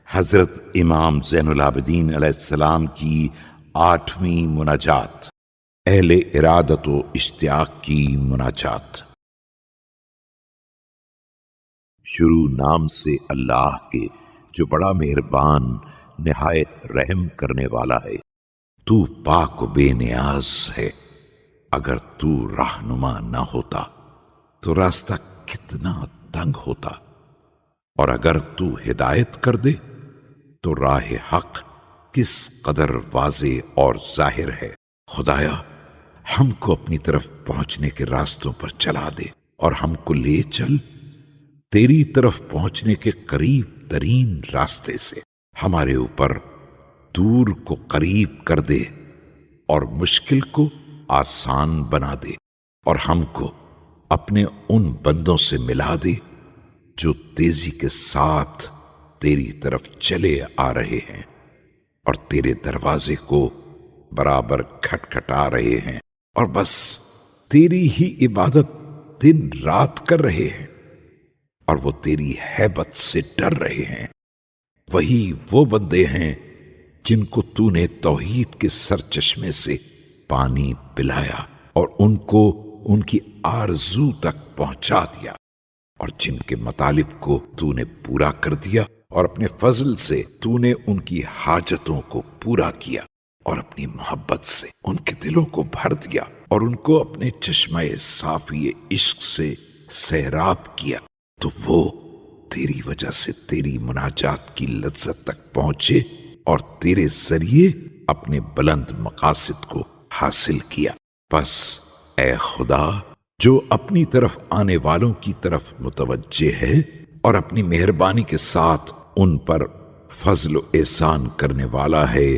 حضرت امام زین العابدین علیہ السلام کی 8ویں مناجات، اہل ارادت و اشتیاق کی مناجات۔ شروع نام سے اللہ کے جو بڑا مہربان نہایت رحم کرنے والا ہے۔ تو پاک و بے نیاز ہے۔ اگر تو رہنما نہ ہوتا تو راستہ کتنا تنگ ہوتا، اور اگر تو ہدایت کر دے تو راہ حق کس قدر واضح اور ظاہر ہے۔ خدایا ہم کو اپنی طرف پہنچنے کے راستوں پر چلا دے، اور ہم کو لے چل تیری طرف پہنچنے کے قریب ترین راستے سے۔ ہمارے اوپر دور کو قریب کر دے اور مشکل کو آسان بنا دے، اور ہم کو اپنے ان بندوں سے ملا دے جو تیزی کے ساتھ تیری طرف چلے آ رہے ہیں اور تیرے دروازے کو برابر کھٹکھٹا رہے ہیں، اور بس تیری ہی عبادت دن رات کر رہے ہیں، اور وہ تیری ہیبت سے ڈر رہے ہیں۔ وہی وہ بندے ہیں جن کو تو نے توحید کے سرچشمے سے پانی پلایا اور ان کو ان کی آرزو تک پہنچا دیا، اور جن کے مطالب کو تو نے پورا کر دیا، اور اپنے فضل سے تو نے ان کی حاجتوں کو پورا کیا، اور اپنی محبت سے ان کے دلوں کو بھر دیا، اور ان کو اپنے چشمہ صافی عشق سے سیراب کیا، تو وہ تیری وجہ سے تیری مناجات کی لذت تک پہنچے اور تیرے ذریعے اپنے بلند مقاصد کو حاصل کیا۔ پس اے خدا جو اپنی طرف آنے والوں کی طرف متوجہ ہے اور اپنی مہربانی کے ساتھ ان پر فضل و احسان کرنے والا ہے،